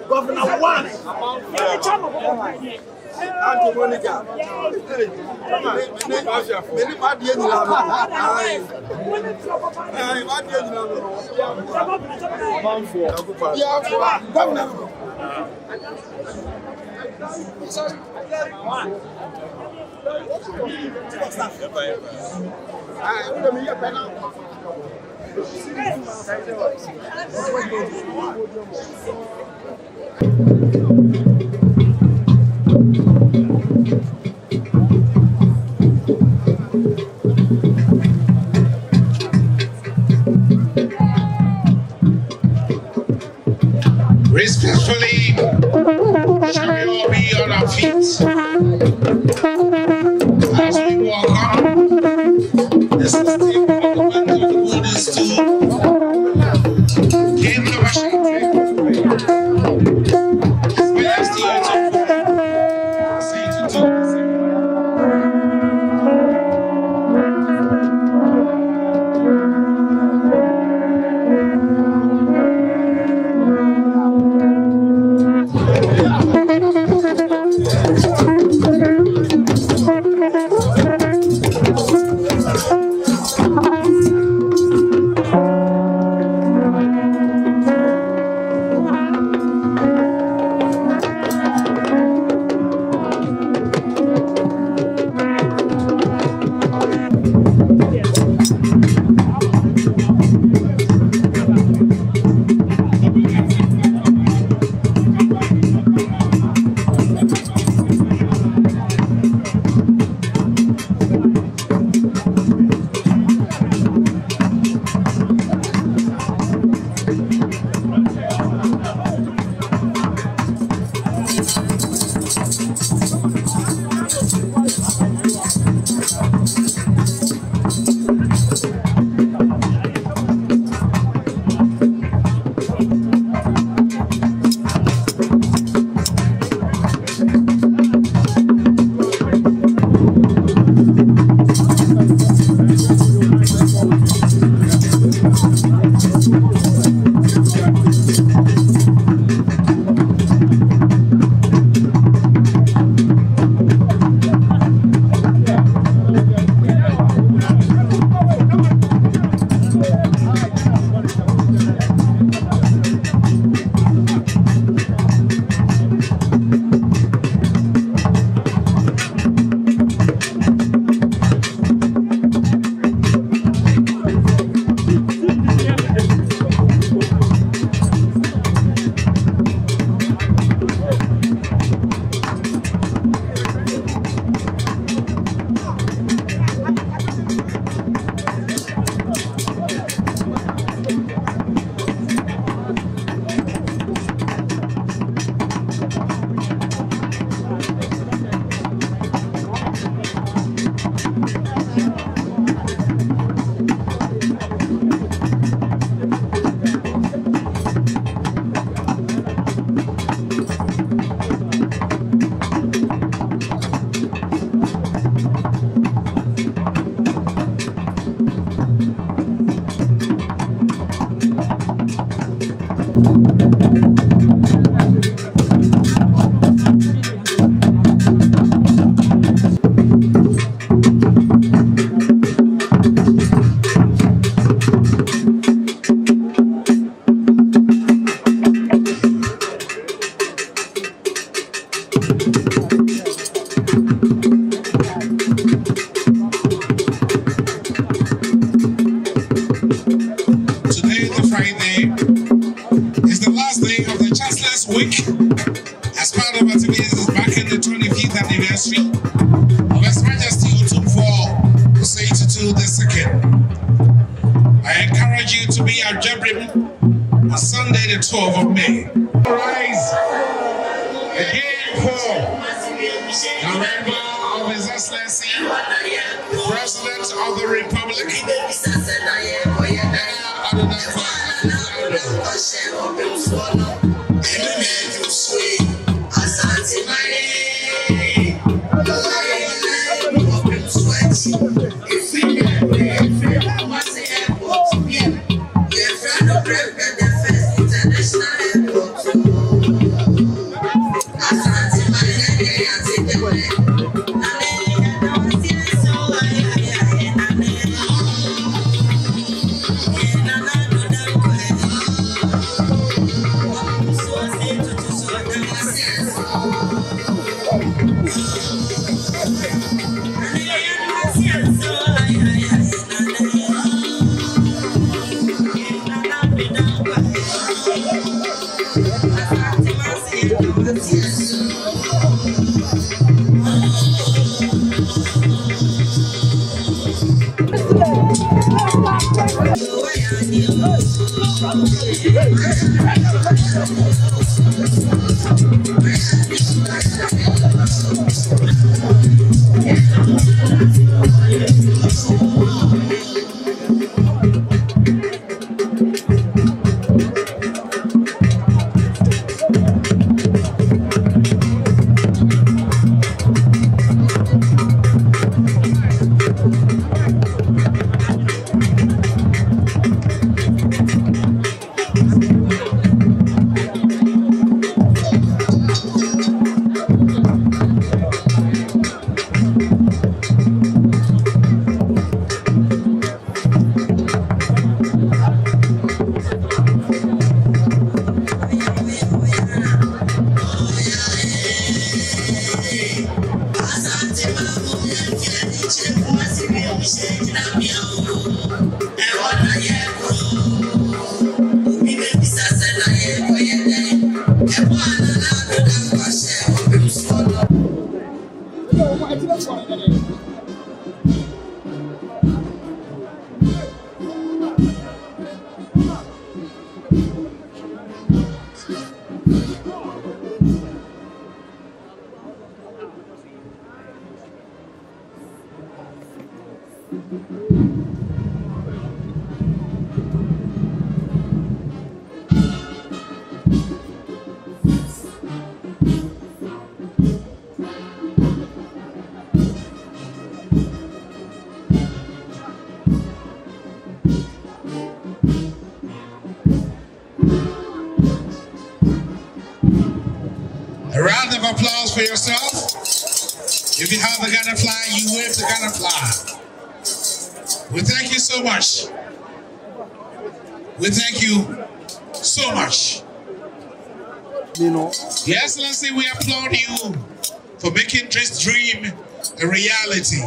Governor one. Auntie Monica. Respectfully, shall we all be on our feet as we welcome the system of the Wilderness to King of Ashanti. His Majesty Osei Tutu. As part of activities back in the 25th anniversary of His Majesty Otumfour Osei Tutu II. I encourage you to be at Jabrim on Sunday the 12th of May. Rise again for the member of His Excellency, the President of the Republic, A round of applause for yourself. If you have the Ghana flag, you wave the Ghana flag. We thank you so much. We thank you so much. Your Excellency, we applaud you for making this dream a reality.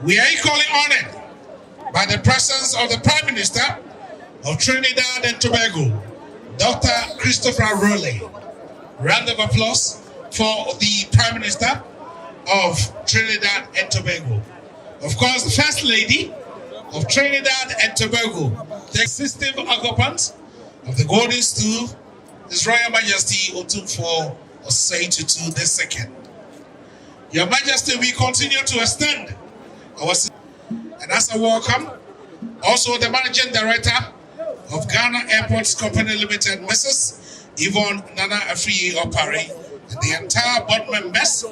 We are equally honored by the presence of the Prime Minister of Trinidad and Tobago, Dr. Christopher Rowley. Round of applause for the Prime Minister of Trinidad and Tobago. Of course, the First Lady of Trinidad and Tobago, the existing occupant of the Golden Stool, His Royal Majesty Otumfour Osei Tutu II. Your Majesty, we continue to extend our and as a welcome, also the Managing Director of Ghana Airports Company Limited, Mrs. Yvonne Nana Afriye Opare, and the entire board members,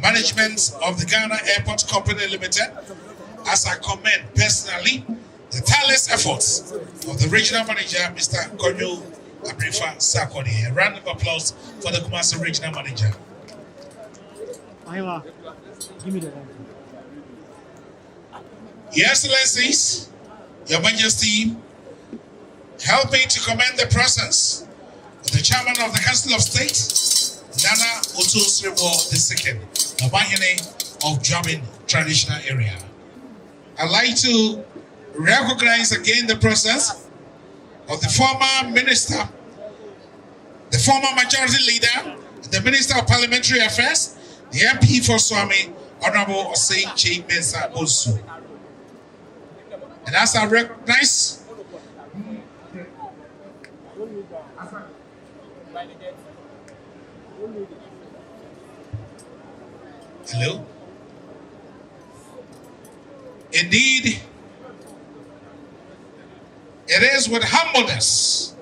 management of the Ghana Airports Company Limited, as I commend personally the tireless efforts of the regional manager, Mr. Konyo Abrifa Sakoni. A round of applause for the Kumasi regional manager. Give me the Your Excellencies, Your Majesty, help me to commend the presence of the Chairman of the Council of State, Nana Otumfour II, the Ohene of Jamin traditional area. I'd like to recognize again the presence of the former minister, the former majority leader, the Minister of Parliamentary Affairs, the MP for Swami, Honorable Osei Mensa Osu. And as I recognize, hello? Indeed, it is with humbleness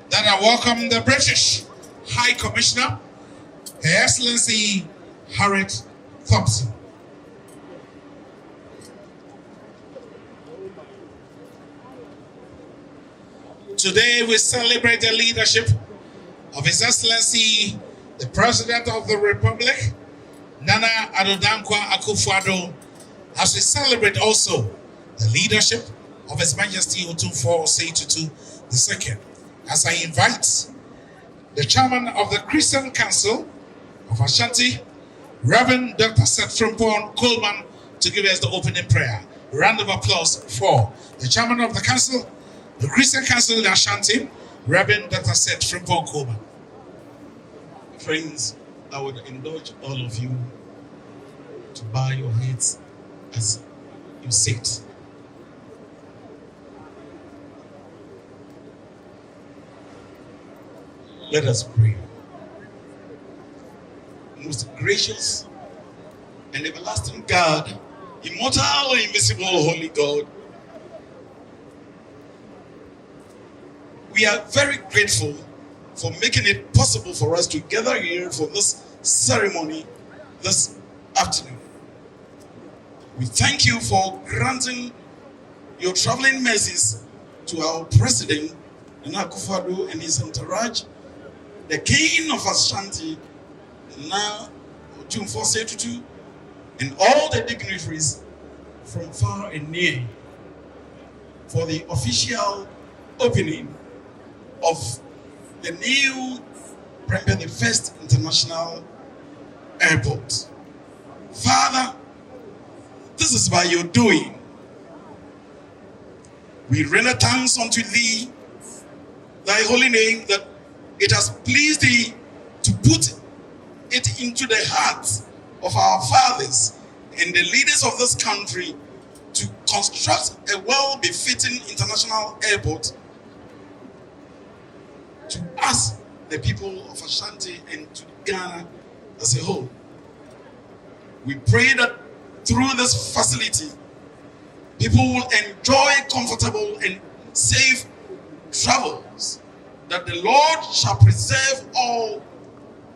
that I welcome the British High Commissioner, Her Excellency Harriet Thompson. Today we celebrate the leadership of His Excellency, the President of the Republic, Nana Addo Akufo, as we celebrate also the leadership of His Majesty Otumfour Osei Tutu II. As I invite the Chairman of the Christian Council of Ashanti, Reverend Dr. Seth Frimpong Coleman, to give us the opening prayer. A round of applause for the Chairman of the Council, the Christian Council in Ashanti, Reverend Dr. Seth Frimpong Coleman. Friends, I would indulge all of you to bow your heads as you sit. Let us pray. Most gracious and everlasting God, immortal and invisible holy God, we are very grateful for making it possible for us to gather here for this ceremony this afternoon. We thank you for granting your traveling mercies to our President, Akufo, and his entourage, the King of Ashanti, now Otumfour Tutu, and all the dignitaries from far and near for the official opening of the new Prempeh the First International Airport. Father, this is by your doing. We render thanks unto thee, thy holy name, that it has pleased thee to put it into the hearts of our fathers and the leaders of this country to construct a well-befitting international airport to us, the people of Ashanti, and to Ghana as a whole. We pray that through this facility, people will enjoy comfortable and safe travels, that the Lord shall preserve all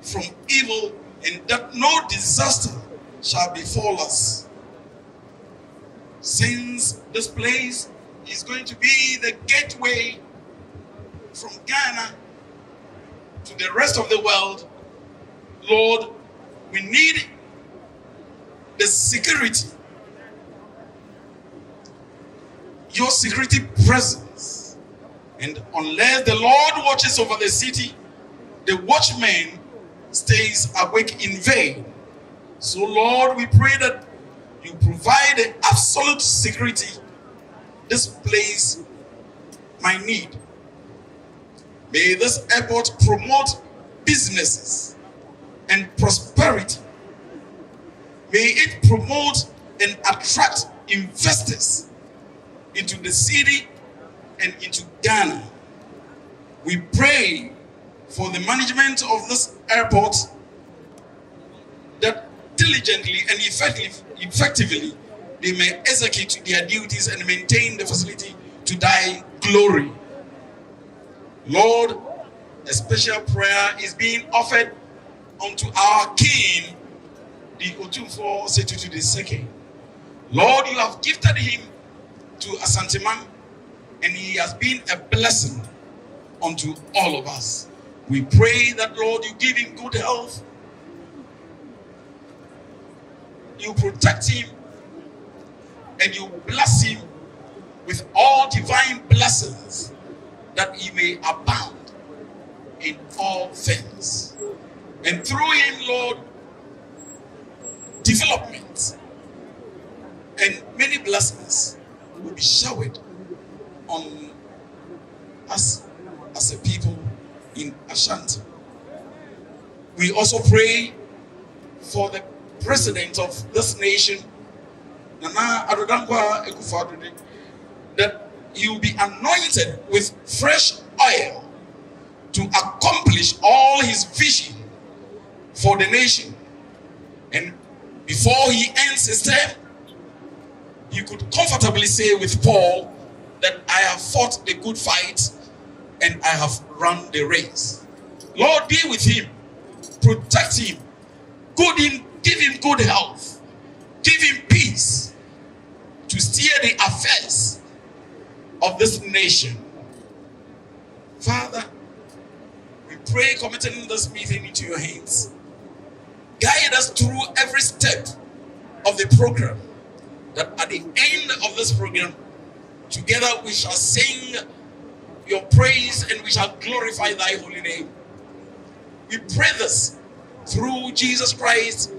from evil, and that no disaster shall befall us. Since this place is going to be the gateway from Ghana to the rest of the world, Lord, we need the security, your security presence. And unless the Lord watches over the city, the watchman stays awake in vain. So Lord, we pray that you provide the absolute security this place might need. May this airport promote businesses and prosperity. May it promote and attract investors into the city and into Ghana. We pray for the management of this airport that diligently and effectively they may execute their duties and maintain the facility to thy glory. Lord, a special prayer is being offered unto our King, the Otumfour Tutu II. Lord, you have gifted him to Asanteman, and he has been a blessing unto all of us. We pray that, Lord, you give him good health, you protect him, and you bless him with all divine blessings, that he may abound in all things. And through him, Lord, development and many blessings will be showered on us as a people in Ashanti. We also pray for the president of this nation, Nana Addo Akufo, that he will be anointed with fresh oil to accomplish all his vision for the nation. And before he ends his term, you could comfortably say with Paul that I have fought the good fight and I have run the race. Lord, be with him, protect him, give him good health, give him peace to steer the affairs of this nation. Father, we pray committing this meeting into your hands. Guide us through every step of the program, that at the end of this program, together we shall sing your praise and we shall glorify thy holy name. We pray this through Jesus Christ,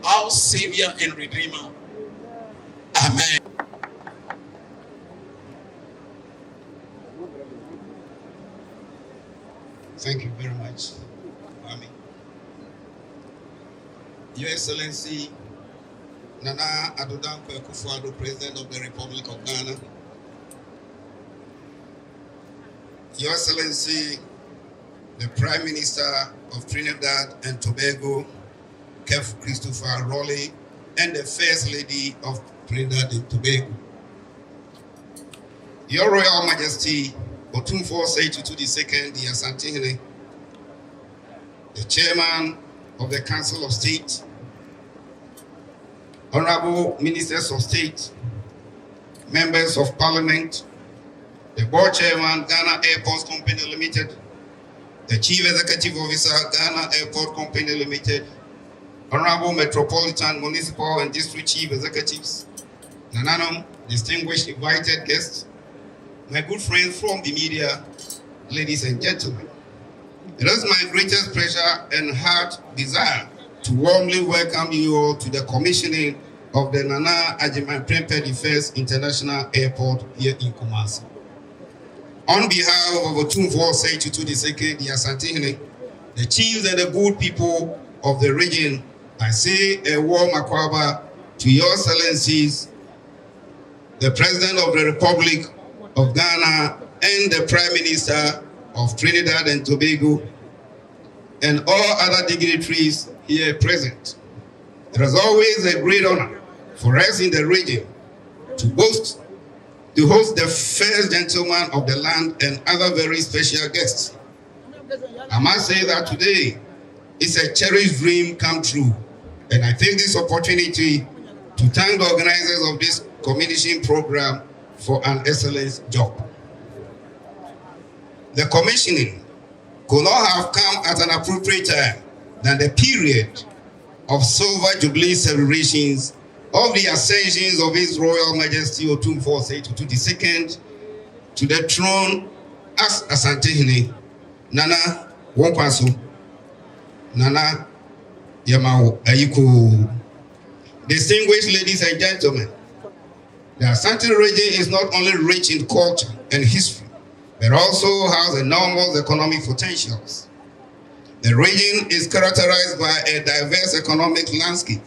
our Savior and Redeemer. Amen. Thank you very much, Mami. Your Excellency, Nana Addo Akufo, President of the Republic of Ghana. Your Excellency, the Prime Minister of Trinidad and Tobago, Christopher Raleigh, and the First Lady of Trinidad and Tobago. Your Royal Majesty, Otumfour Tutu II, the Asante, the Chairman of the Council of State, Honorable Ministers of State, Members of Parliament, the Board Chairman, Ghana Airports Company Limited, the Chief Executive Officer, Ghana Airport Company Limited, Honorable Metropolitan, Municipal and District Chief Executives, Nananom, distinguished invited guests, my good friends from the media, ladies and gentlemen. It is my greatest pleasure and heart desire to warmly welcome you all to the commissioning of the Nana Addo Prempeh First International Airport here in Kumasi. On behalf of Otumfour Tutu II, the Asante, the chiefs and the good people of the region, I say a warm akwaba to your excellencies, the President of the Republic of Ghana and the Prime Minister of Trinidad and Tobago, and all other dignitaries here present. It is always a great honor for us in the region to host the first gentleman of the land and other very special guests. I must say that today is a cherished dream come true, and I take this opportunity to thank the organizers of this commissioning program for an excellent job. The commissioning could not have come at an appropriate time than the period of Silver Jubilee celebrations of the ascensions of His Royal Majesty Otumfour Tutu II to the throne as Asante Nana Wompaso, Nana Yamao Ayiko. Distinguished ladies and gentlemen, the Asante region is not only rich in culture and history, but also has enormous economic potentials. The region is characterized by a diverse economic landscape,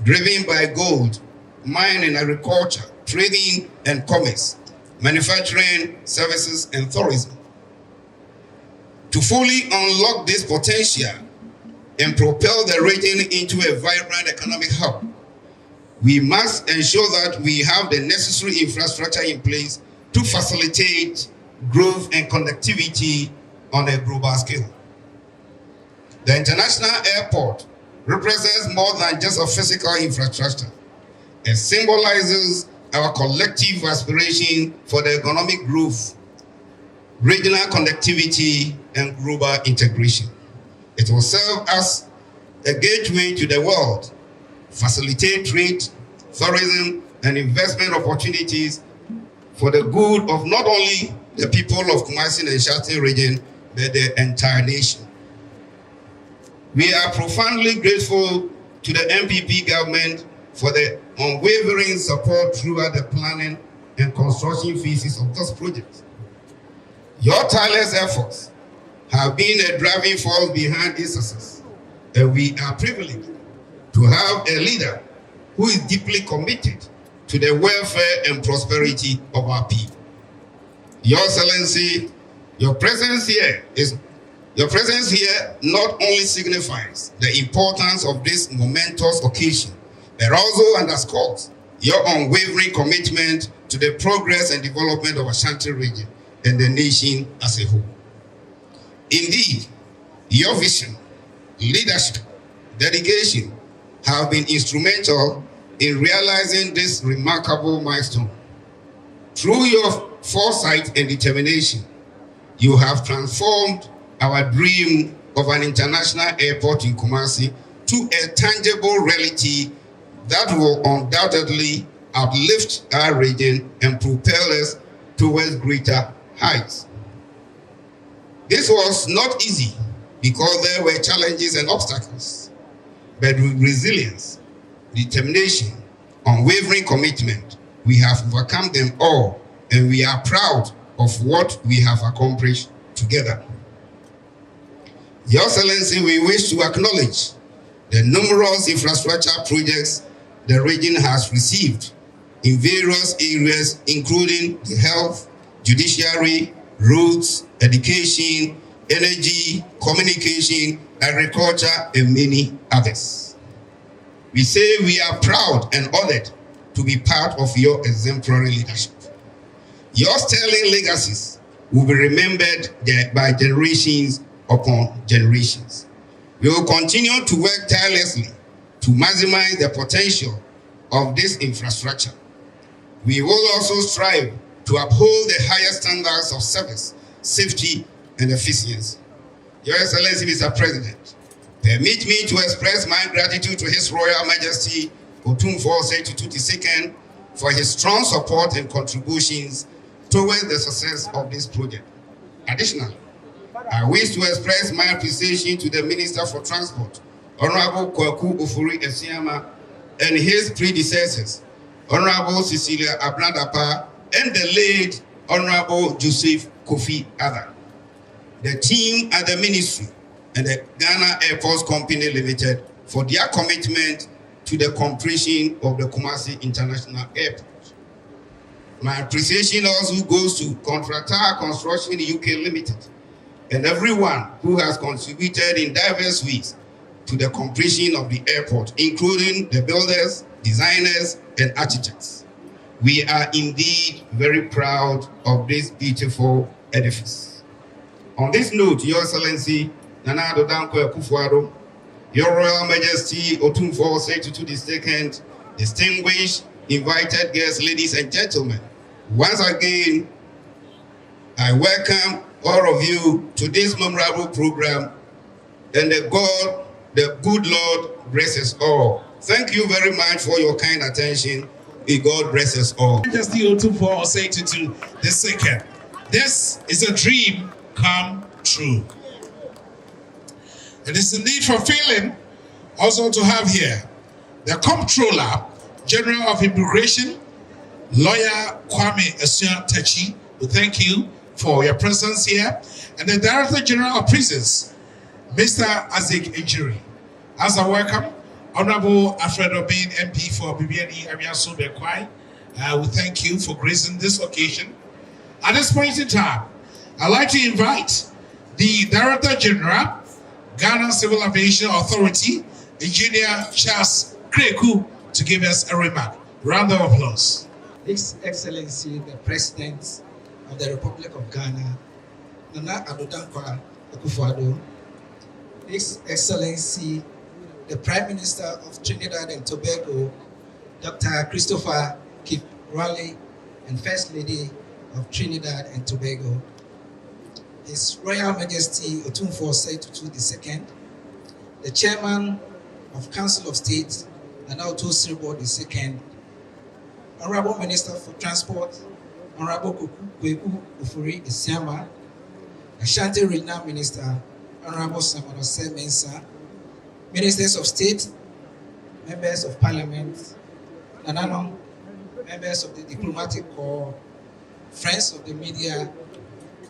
driven by gold, mining, agriculture, trading and commerce, manufacturing, services, and tourism. To fully unlock this potential and propel the region into a vibrant economic hub, we must ensure that we have the necessary infrastructure in place to facilitate growth and connectivity on a global scale. The international airport represents more than just a physical infrastructure. It symbolizes our collective aspiration for the economic growth, regional connectivity, and global integration. It will serve as a gateway to the world, facilitate trade, tourism, and investment opportunities for the good of not only the people of Kumasi and Ashanti region, but the entire nation. We are profoundly grateful to the MPP government for the unwavering support throughout the planning and construction phases of this project. Your tireless efforts have been a driving force behind its success, and we are privileged to have a leader who is deeply committed to the welfare and prosperity of our people. Your Excellency, your presence here not only signifies the importance of this momentous occasion, but also underscores your unwavering commitment to the progress and development of Ashanti region and the nation as a whole. Indeed, your vision, leadership, dedication have been instrumental in realizing this remarkable milestone. Through your foresight and determination, You have transformed our dream of an international airport in Kumasi to a tangible reality that will undoubtedly uplift our region and propel us towards greater heights. This was not easy because there were challenges and obstacles, but with resilience, determination, unwavering commitment, we have overcome them all, and we are proud of what we have accomplished together. Your Excellency, we wish to acknowledge the numerous infrastructure projects the region has received in various areas, including the health, judiciary, roads, education, energy, communication, agriculture, and many others. We say we are proud and honored to be part of your exemplary leadership. Your sterling legacies will be remembered by generations upon generations. We will continue to work tirelessly to maximize the potential of this infrastructure. We will also strive to uphold the highest standards of service, safety, and efficiency. Your Excellency, Mr. President, permit me to express my gratitude to His Royal Majesty Otumfour Osei Tutu II for his strong support and contributions towards the success of this project. Additionally, I wish to express my appreciation to the Minister for Transport, Honorable Kofi, and his predecessors, Honorable Cecilia Agradaa, and the late Honorable Joseph Kofi Addo, the team at the Ministry, and the Ghana Airports Company Limited for their commitment to the completion of the Kumasi International Airport. My appreciation also goes to Contractor Construction UK Limited and everyone who has contributed in diverse ways to the completion of the airport, including the builders, designers, and architects. We are indeed very proud of this beautiful edifice. On this note, Your Excellency, Nana Addo Akufo, Your Royal Majesty Otumfour Osei Tutu II, distinguished invited guests, ladies and gentlemen, once again, I welcome all of you to this memorable program, and the good Lord bless us all. Thank you very much for your kind attention. May God bless us all. Majesty Otumfour Osei Tutu II. This is a dream come true. It is indeed fulfilling also to have here the Comptroller General of Immigration, Lawyer Kwame Techi. We thank you for your presence here, and the Director General of Prisons, Mr. Ejiri. As a welcome, Honorable Alfredo Bain, MP for BBNE Abiaso Bekwai. We thank you for gracing this occasion. At this point in time, I'd like to invite the Director General, Ghana Civil Aviation Authority, Engineer Charles Kreku, to give us a remark. Round of applause. His Excellency, the President of the Republic of Ghana, Nana Addo Akufo, His Excellency, the Prime Minister of Trinidad and Tobago, Dr. Christopher Raleigh, and First Lady of Trinidad and Tobago, His Royal Majesty Otumfour Osei Tutu II, the Chairman of Council of State, Nana Otumfour II, Honorable Minister for Transport, Honorable Kweku Ufuri Isiama, Ashanti Regional Minister, Honorable Samuel Osei Mensah, Ministers of State, Members of Parliament, Nananom, members of the Diplomatic Corps, friends of the media,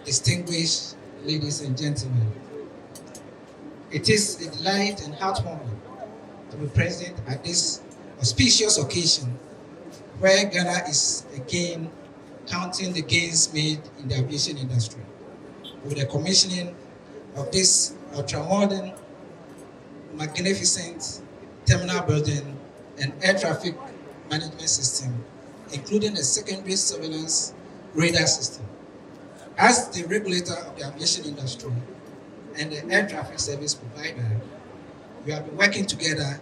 distinguished ladies and gentlemen. It is a delight and heartwarming to be present at this auspicious occasion where Ghana is again counting the gains made in the aviation industry with the commissioning of this ultra-modern, magnificent terminal building and air traffic management system, including a secondary surveillance radar system. As the regulator of the aviation industry and the air traffic service provider, we have been working together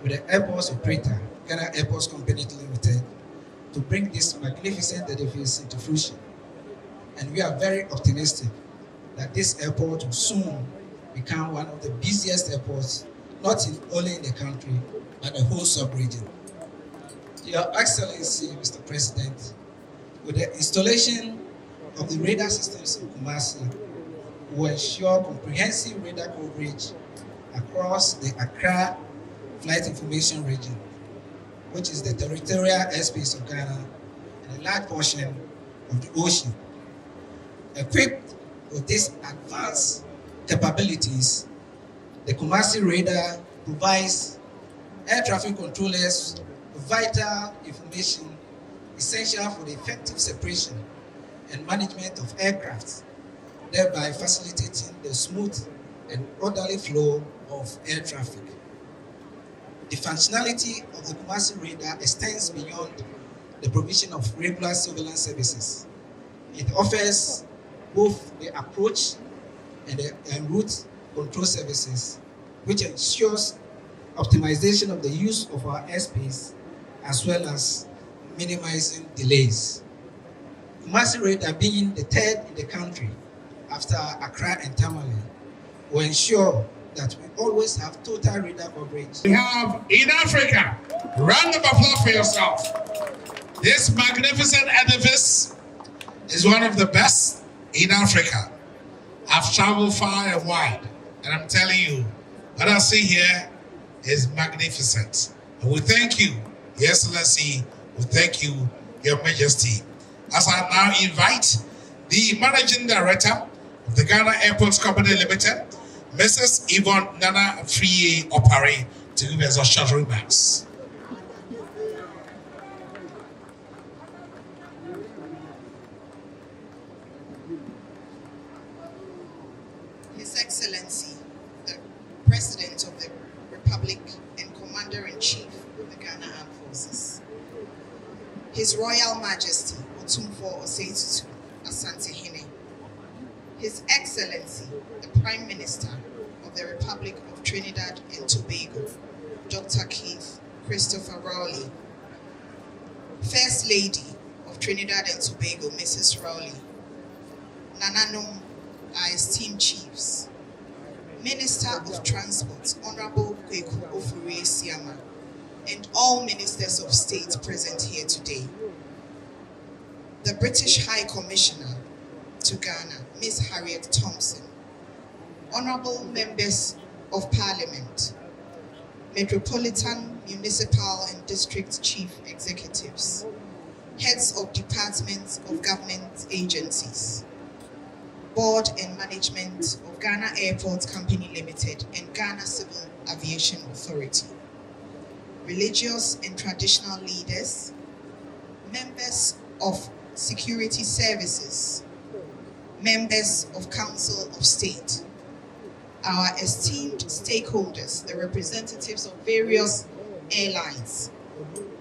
with the airports operator, Ghana Airports Company Limited, to bring this magnificent edifice into fruition. And we are very optimistic that this airport will soon become one of the busiest airports, not only in the country, but the whole sub-region. Your Excellency, Mr. President, with the installation of the radar systems in Kumasi, will ensure comprehensive radar coverage across the Accra Flight Information Region, which is the territorial airspace of Ghana and a large portion of the ocean. Equipped with these advanced capabilities, the Kumasi radar provides air traffic controllers with vital information essential for the effective separation and management of aircraft, thereby facilitating the smooth and orderly flow of air traffic. The functionality of the Kumasi radar extends beyond the provision of regular surveillance services. It offers both the approach and the en route control services, which ensures optimization of the use of our airspace as well as minimizing delays. Kumasi radar, being the third in the country after Accra and Tamale, will ensure that we always have total radar coverage. We have in Africa, round of applause for yourself. This magnificent edifice is one of the best in Africa. I've traveled far and wide, and I'm telling you, what I see here is magnificent. And we thank you, Your Excellency, we thank you, Your Majesty. As I now invite the Managing Director of the Ghana Airports Company Limited, Mrs. Yvonne Nana Friye Opare, to give us a short remarks. His Excellency, the President of the Republic and Commander-in-Chief of the Ghana Armed Forces, His Royal Majesty Otumfour Osei Tutu Asante-Hene, His Excellency, the Prime Minister of the Republic of Trinidad and Tobago, Dr. Keith Christopher Rowley, First Lady of Trinidad and Tobago, Mrs. Rowley, Nananom, our esteemed chiefs, Minister of Transport, Honorable Kweku Ofuri-Siama, and all ministers of state present here today. The British High Commissioner to Ghana, Ms. Harriet Thompson, honorable members of Parliament, Metropolitan, Municipal and District Chief Executives, heads of departments of government agencies, Board and Management of Ghana Airports Company Limited and Ghana Civil Aviation Authority, religious and traditional leaders, members of security services, members of Council of State, our esteemed stakeholders, the representatives of various airlines,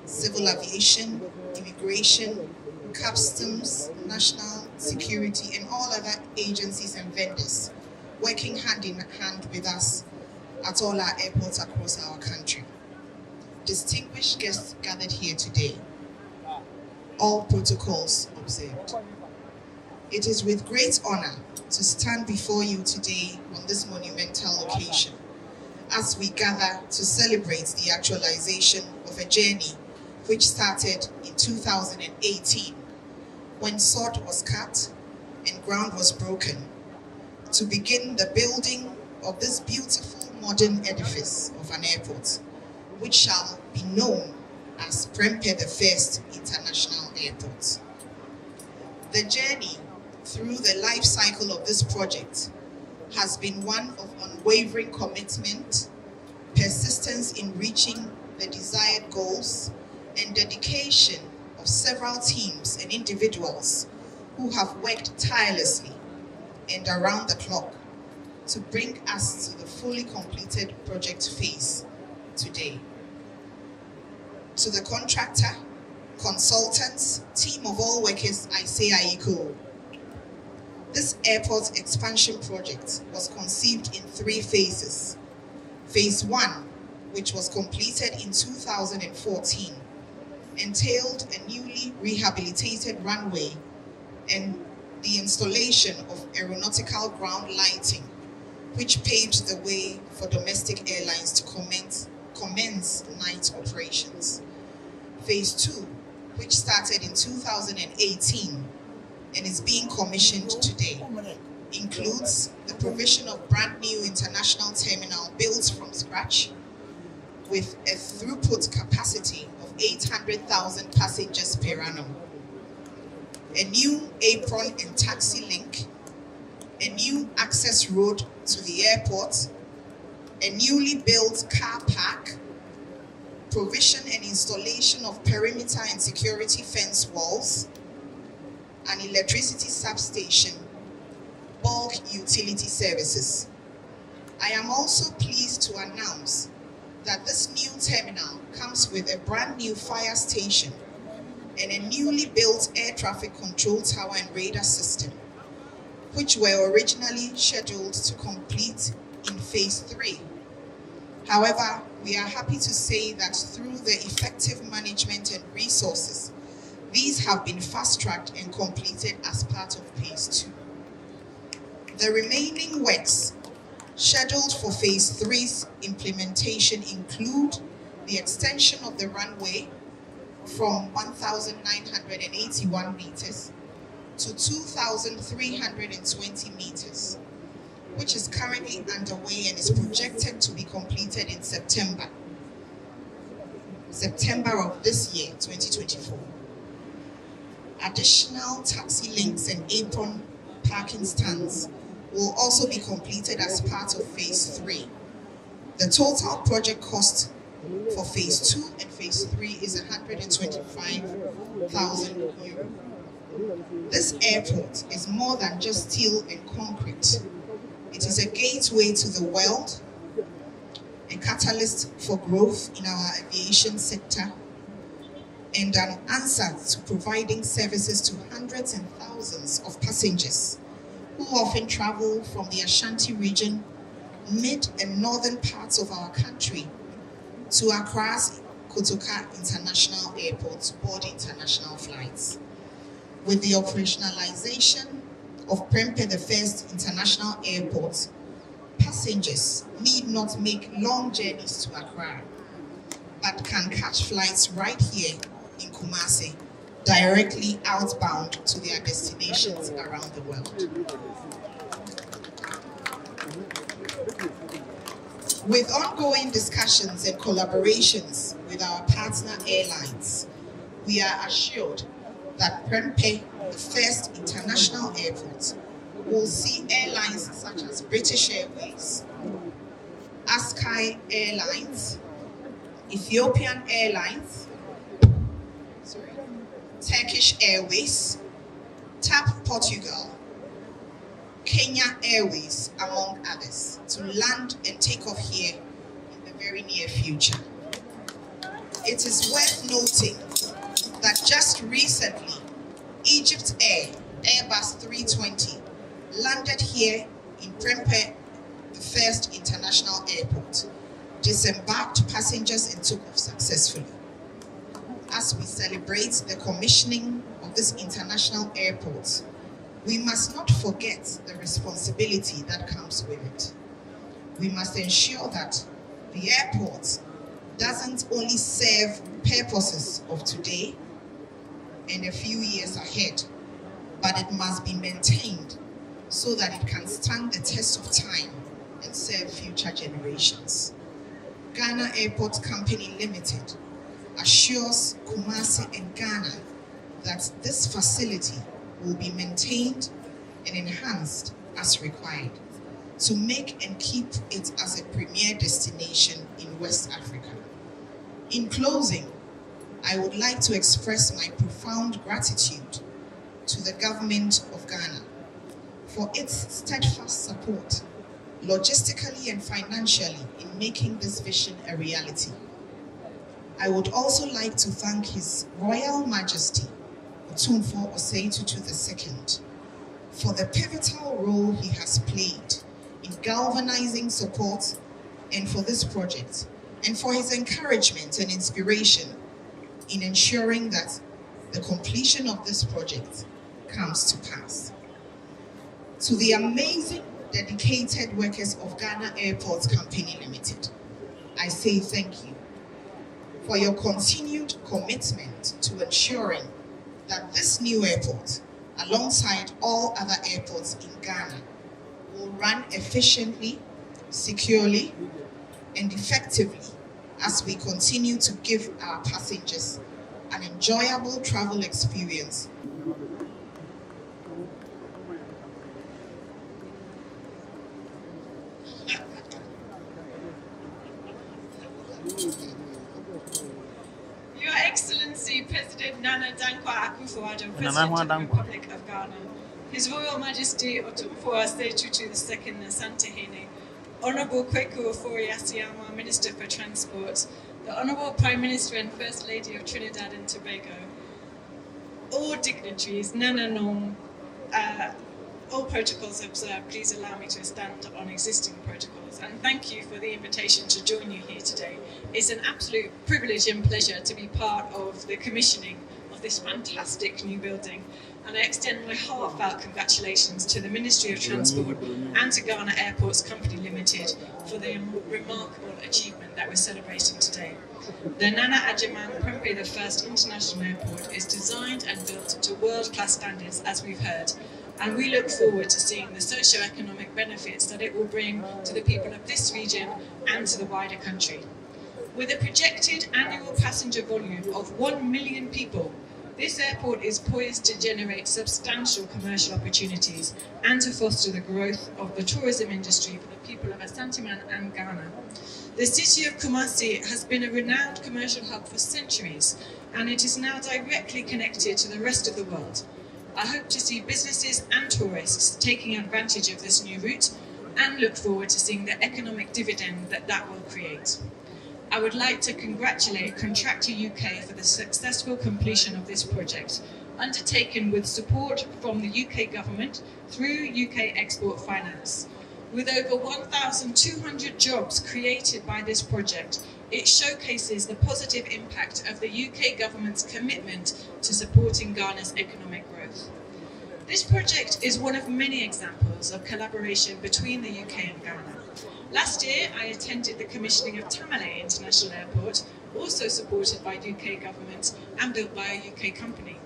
civil aviation, immigration, customs, national security, and all other agencies and vendors working hand in hand with us at all our airports across our country. Distinguished guests gathered here today, all protocols observed. It is with great honor to stand before you today on this monumental occasion as we gather to celebrate the actualization of a journey which started in 2018 when sword was cut and ground was broken to begin the building of this beautiful modern edifice of an airport, which shall be known as Prempeh the First International Airport. The journey through the life cycle of this project has been one of unwavering commitment, persistence in reaching the desired goals, and dedication of several teams and individuals who have worked tirelessly and around the clock to bring us to the fully completed project phase today. To the contractor, consultants, team of all workers, I say Aiko. This airport expansion project was conceived in 3 phases. Phase 1, which was completed in 2014, entailed a newly rehabilitated runway and the installation of aeronautical ground lighting, which paved the way for domestic airlines to commence night operations. Phase 2, which started in 2018 and is being commissioned today, includes the provision of brand new international terminal built from scratch with a throughput capacity of 800,000 passengers per annum, a new apron and taxi link, a new access road to the airport, a newly built car park, provision and installation of perimeter and security fence walls, an electricity substation, bulk utility services. I am also pleased to announce that this new terminal comes with a brand new fire station and a newly built air traffic control tower and radar system, which were originally scheduled to complete in phase 3. However, we are happy to say that through the effective management and resources, these have been fast-tracked and completed as part of phase 2. The remaining works scheduled for phase 3's implementation include the extension of the runway from 1,981 meters to 2,320 meters, which is currently underway and is projected to be completed in September of this year, 2024. Additional taxi links and apron parking stands will also be completed as part of phase 3. The total project cost for phase 2 and phase 3 is 125,000 euro. This airport is more than just steel and concrete. It is a gateway to the world, a catalyst for growth in our aviation sector, and an answer to providing services to hundreds and thousands of passengers who often travel from the Ashanti region, mid and northern parts of our country to Accra's Kotoka International Airport to board international flights. With the operationalization of Prempeh, the first international airport, passengers need not make long journeys to Accra, but can catch flights right here in Kumasi, directly outbound to their destinations around the world. With ongoing discussions and collaborations with our partner airlines, we are assured that Prempeh, the first international airport, will see airlines such as British Airways, Askai Airlines, Ethiopian Airlines, Turkish Airways, TAP Portugal, Kenya Airways, among others, to land and take off here in the very near future. It is worth noting that just recently, Egypt Air, Airbus 320, landed here in Prempeh, the first international airport, disembarked passengers and took off successfully. As we celebrate the commissioning of this international airport, we must not forget the responsibility that comes with it. We must ensure that the airport doesn't only serve purposes of today and a few years ahead, but it must be maintained so that it can stand the test of time and serve future generations. Ghana Airport Company Limited assures Kumasi and Ghana that this facility will be maintained and enhanced as required to make and keep it as a premier destination in West Africa. In closing, I would like to express my profound gratitude to the government of Ghana for its steadfast support, logistically and financially, in making this vision a reality. I would also like to thank His Royal Majesty, Otumfour Osei Tutu II, for the pivotal role he has played in galvanizing support and for this project, and for his encouragement and inspiration in ensuring that the completion of this project comes to pass. To the amazing, dedicated workers of Ghana Airports Company Limited, I say thank you for your continued commitment to ensuring that this new airport, alongside all other airports in Ghana, will run efficiently, securely, and effectively as we continue to give our passengers an enjoyable travel experience. Your Excellency President Nana Dankwa Akufo-Addo, President of the Republic of Ghana, His Royal Majesty Otumfour Tutu II Asantehene, Honourable Kweku Ofori-Asiamah, Minister for Transport, the Honourable Prime Minister and First Lady of Trinidad and Tobago, all dignitaries, Nana Nom, all protocols observed, please allow me to stand on existing protocols, and thank you for the invitation to join you here today. It's an absolute privilege and pleasure to be part of the commissioning of this fantastic new building, and I extend my heartfelt congratulations to the Ministry of Transport and to Ghana Airports Company Limited for the remarkable achievement that we're celebrating today. The Nana Addo Prempeh I International Airport is designed and built to world-class standards, as we've heard, and we look forward to seeing the socio-economic benefits that it will bring to the people of this region and to the wider country. With a projected annual passenger volume of 1 million people, this airport is poised to generate substantial commercial opportunities and to foster the growth of the tourism industry for the people of Asante and Ghana. The city of Kumasi has been a renowned commercial hub for centuries, and it is now directly connected to the rest of the world. I hope to see businesses and tourists taking advantage of this new route and look forward to seeing the economic dividend that will create. I would like to congratulate Contractor UK for the successful completion of this project, undertaken with support from the UK government through UK Export Finance. With over 1,200 jobs created by this project, it showcases the positive impact of the UK government's commitment to supporting Ghana's economic growth. This project is one of many examples of collaboration between the UK and Ghana. Last year, I attended the commissioning of Tamale International Airport, also supported by UK government and built by a UK company.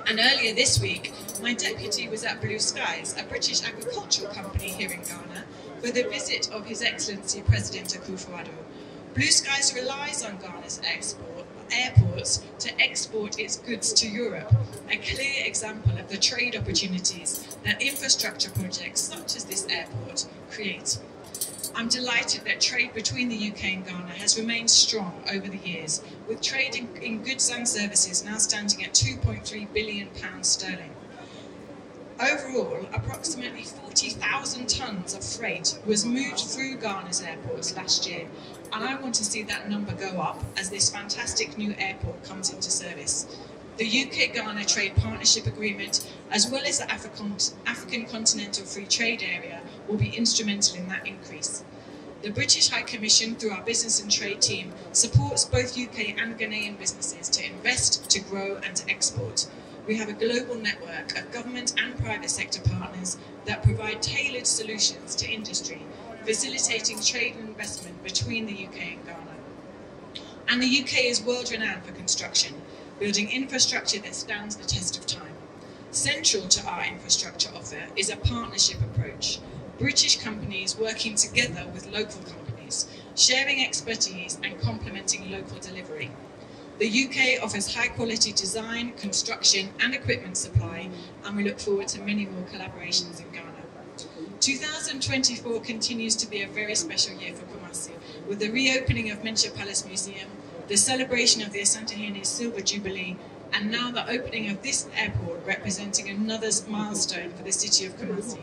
And earlier this week, my deputy was at Blue Skies, a British agricultural company here in Ghana, for the visit of His Excellency President Akufo-Addo. Blue Skies relies on Ghana's airports to export its goods to Europe, a clear example of the trade opportunities that infrastructure projects such as this airport create. I'm delighted that trade between the UK and Ghana has remained strong over the years, with trade in goods and services now standing at £2.3 billion sterling. Overall, approximately 40,000 tonnes of freight was moved through Ghana's airports last year, and I want to see that number go up as this fantastic new airport comes into service. The UK-Ghana Trade Partnership Agreement, as well as the African Continental Free Trade Area, will be instrumental in that increase. The British High Commission, through our Business and Trade team, supports both UK and Ghanaian businesses to invest, to grow and to export. We have a global network of government and private sector partners that provide tailored solutions to industry, facilitating trade and investment between the UK and Ghana. And the UK is world-renowned for construction, building infrastructure that stands the test of time. Central to our infrastructure offer is a partnership approach. British companies working together with local companies, sharing expertise and complementing local delivery. The UK offers high-quality design, construction and equipment supply, and we look forward to many more collaborations in Ghana. 2024 continues to be a very special year for Kumasi, with the reopening of Menchir Palace Museum, the celebration of the Asantehene Silver Jubilee, and now the opening of this airport, representing another milestone for the city of Kumasi.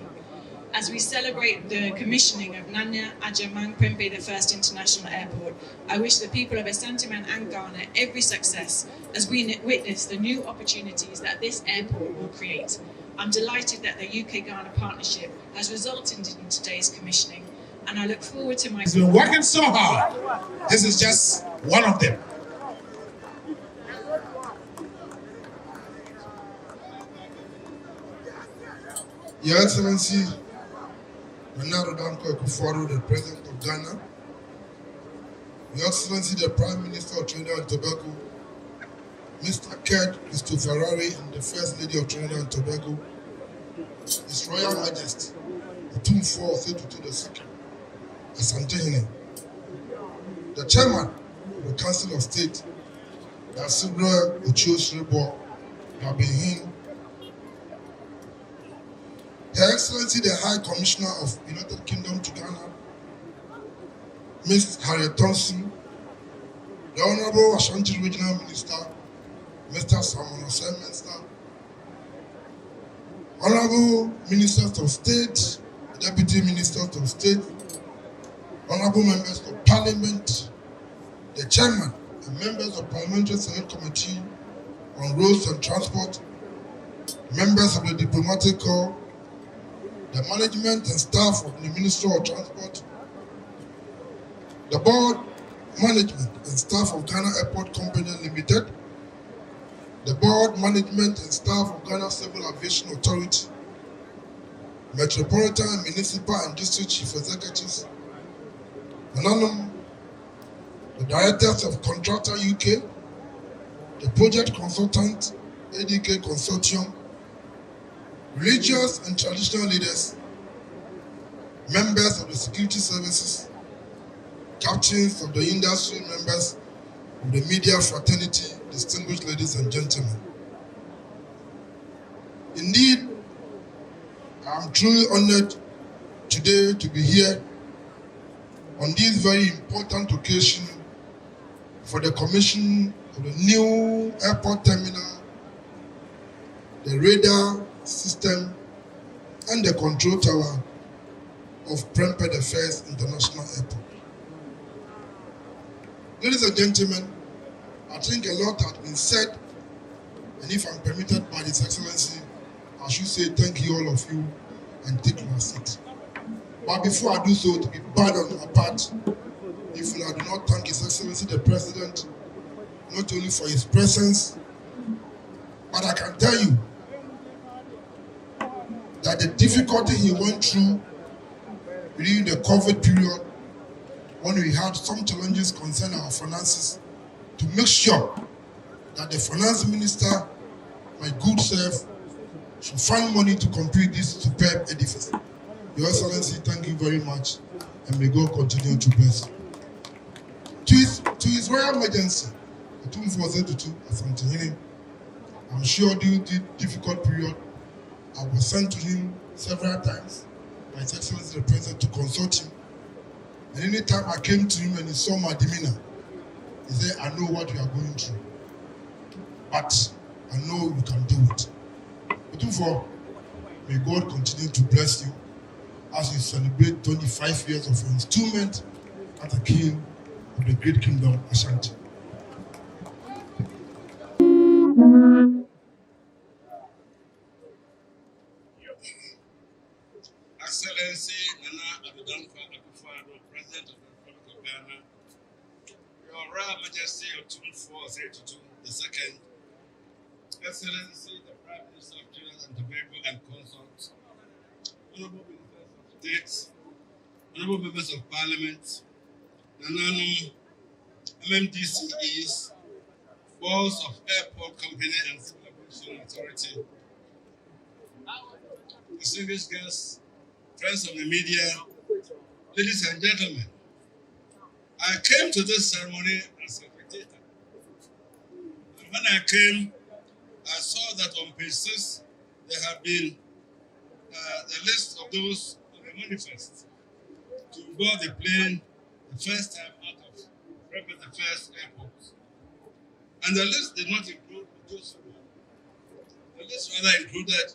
As we celebrate the commissioning of Nana Addo Prempeh I International Airport, I wish the people of Asante and Ghana every success as we witness the new opportunities that this airport will create. I'm delighted that the UK-Ghana partnership has resulted in today's commissioning, and I look forward to my... He's been working so hard. This is just one of them. Your Excellency, Addo, Akufo, the President of Ghana, Your Excellency, the Prime Minister of Trinidad and Tobago, Mr. Ked Christopherari, and the First Lady of Trinidad and Tobago, His Royal Majesty, Otumfour Osei Tutu II, Asante, the Chairman of the Council of State, Dasibra Ochiosrebo, Gabihin, Her Excellency, the High Commissioner of United Kingdom to Ghana, Ms. Harriet Thompson, the Honorable Ashanti Regional Minister, Mr. Simon Osei, Honorable Ministers of State, Deputy Ministers of State, Honorable Members of Parliament, the Chairman and members of Parliamentary Select Committee on Roads and Transport, members of the Diplomatic Corps, the management and staff of the Ministry of Transport, the board, management and staff of Ghana Airport Company Limited, the board, management and staff of Ghana Civil Aviation Authority, Metropolitan, Municipal and District Chief Executives, the directors of Contractor UK, the project consultant, ADK Consortium, religious and traditional leaders, members of the security services, captains of the industry, members of the media fraternity, distinguished ladies and gentlemen. Indeed, I am truly honored today to be here on this very important occasion for the commission of the new airport terminal, the radar system, and the control tower of Prempeh the First International Airport. Ladies and gentlemen, I think a lot has been said, and if I'm permitted by His Excellency, I should say thank you all of you and take my seat. But before I do so, to be bad on my part, if I do not thank His Excellency the President, not only for his presence, but I can tell you that the difficulty he went through during the COVID period, when we had some challenges concerning our finances, to make sure that the finance minister, my good self, should find money to complete this superb edifice. Your Excellency, thank you very much, and may God continue to bless you. To His Royal Majesty, Otumfour Osei Tutu Asante, I'm sure during the difficult period, I was sent to him several times by His Excellency the President to consult him. And any time I came to him and he saw my demeanor, he said, I know what you are going through, but I know you can do it. Otumfour, may God continue to bless you as you celebrate 25 years of your installment as the King of the Great Kingdom, Ashanti. Excellency Nana Addo, President of the Republic of Ghana, Your Royal Majesty Otumfour Osei Tutu II, Excellency the Prime Minister of Trinidad and Tobago and Consorts, Honorable Ministers of State, Honorable Members of Parliament, Nananum, MMDCEs, Boards of Airport Company and Civil Aviation Authority, distinguished guests, friends of the media, ladies and gentlemen, I came to this ceremony as a spectator. And when I came, I saw that on page 6, there have been the list of those on the manifest to board the plane the first time out of Prempeh the First Airport. And the list did not include those who. The list rather included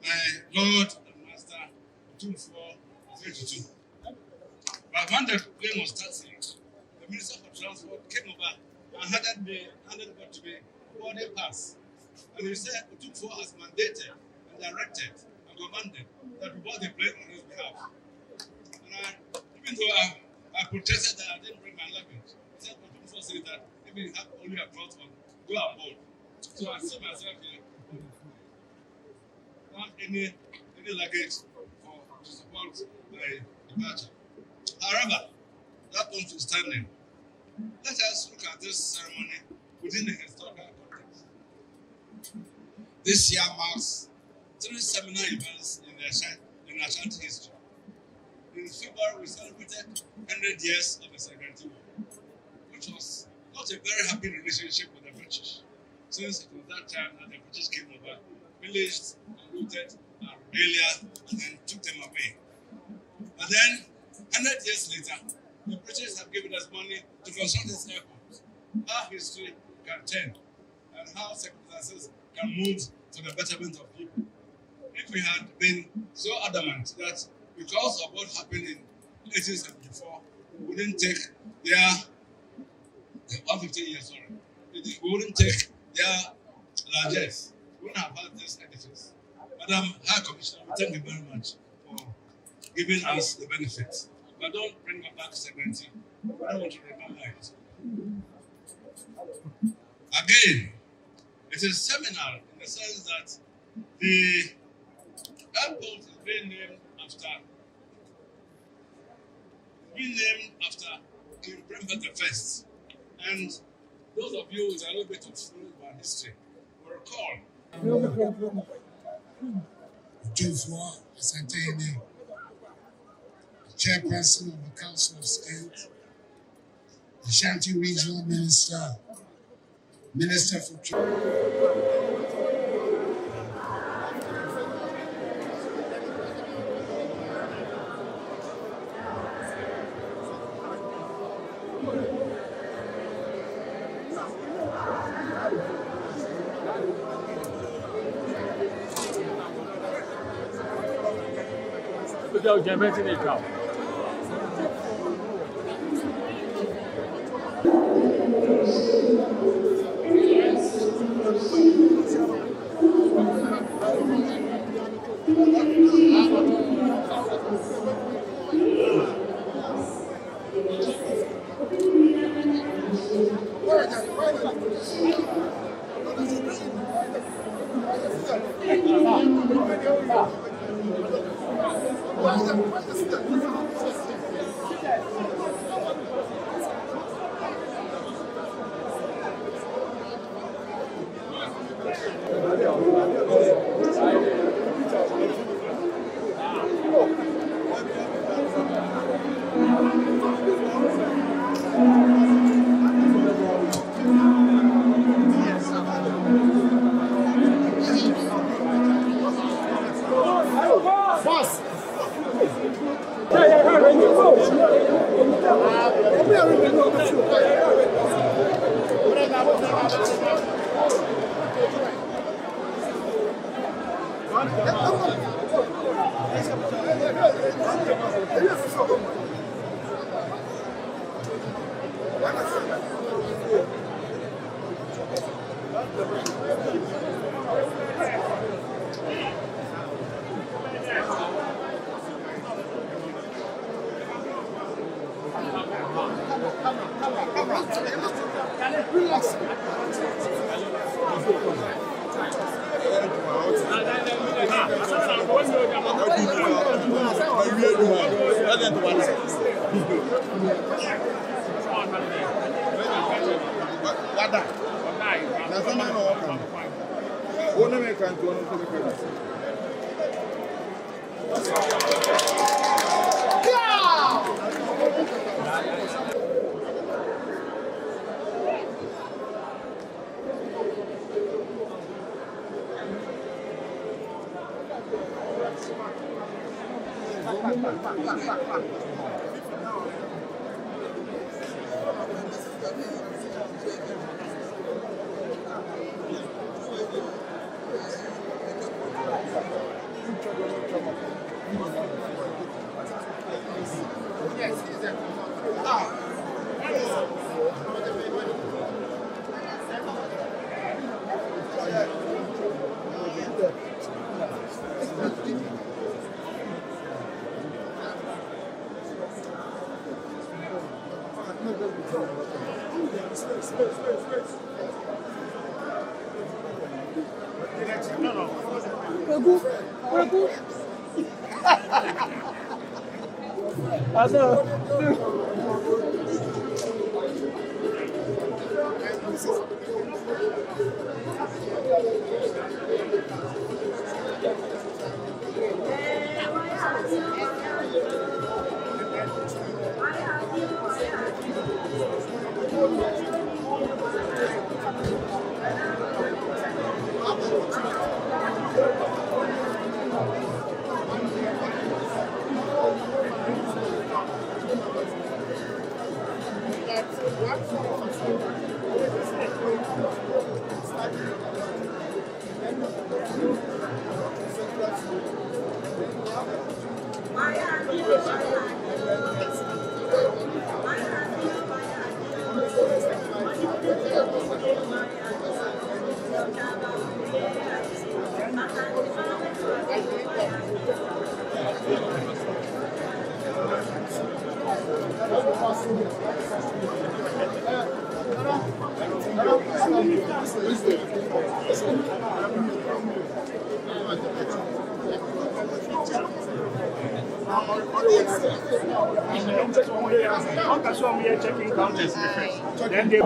my Lord and Master Otumfour Osei Tutu. But when the plane was starting, the Minister for Transport came over and handed over to me boarding pass. And he said Otumfour has mandated and directed and commanded that we board the plane on his behalf. And even though I protested that I didn't bring my luggage, he said Otumfour said that even you have only a cloth on, go aboard. So I see myself here without any any luggage to support the departure. However, that notwithstanding, let us look at this ceremony within the historical context. This year marks 3 seminar events in Ashanti history. In February, we celebrated 100 years of the Second War, which was not a very happy relationship with the British, since it was that time that the British came over, pillaged, looted, Australia, and then took them away. But then, 100 years later, the British have given us money to construct this airport. How history can turn and how circumstances can move for the betterment of people. If we had been so adamant that because of what happened in 1874, we wouldn't take their 150 years, sorry, we wouldn't take their largesse, we wouldn't have had this edifice. Madam High Commissioner, thank you very much for giving us the benefits. But don't bring me back to 70. I don't want to remember it. Again, it is seminal in the sense that the airport is being named after King Bremford the First. And those of you with a little bit of knowledge about history will recall. Otumfour, Asantehene, Chairperson of the Council of State, Ashanti Regional Minister, Minister for Trade. Checking counters different. Then they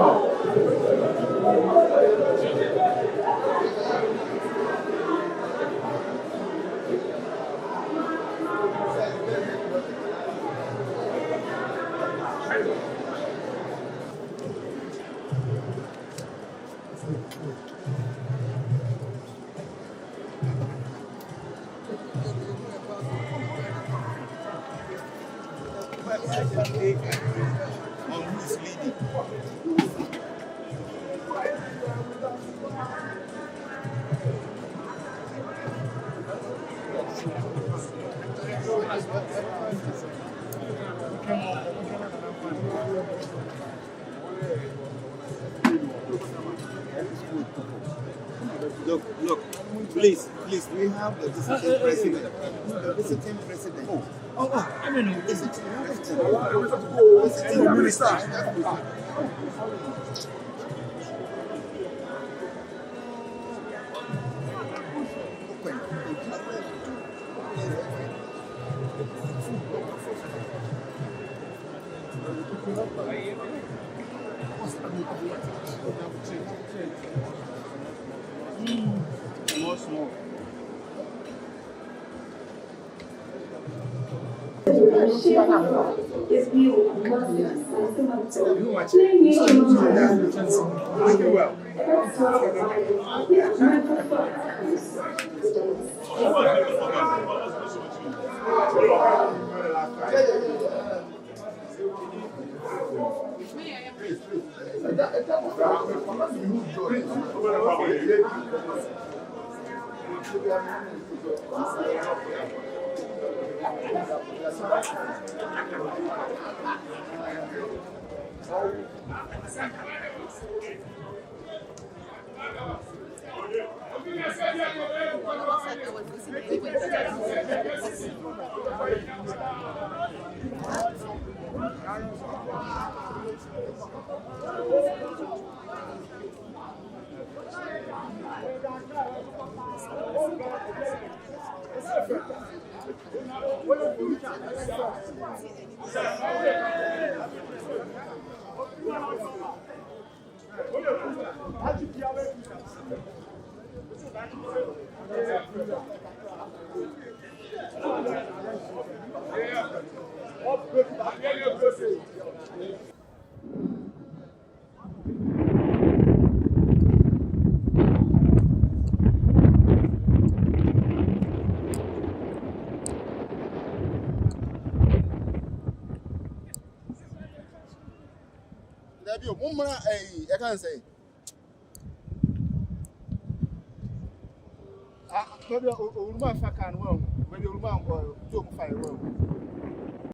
Look, please, we have the visiting president. The visiting president. I don't know. Visiting minister. Small. I can't say. Maybe a woman can well, maybe a woman will do fire well.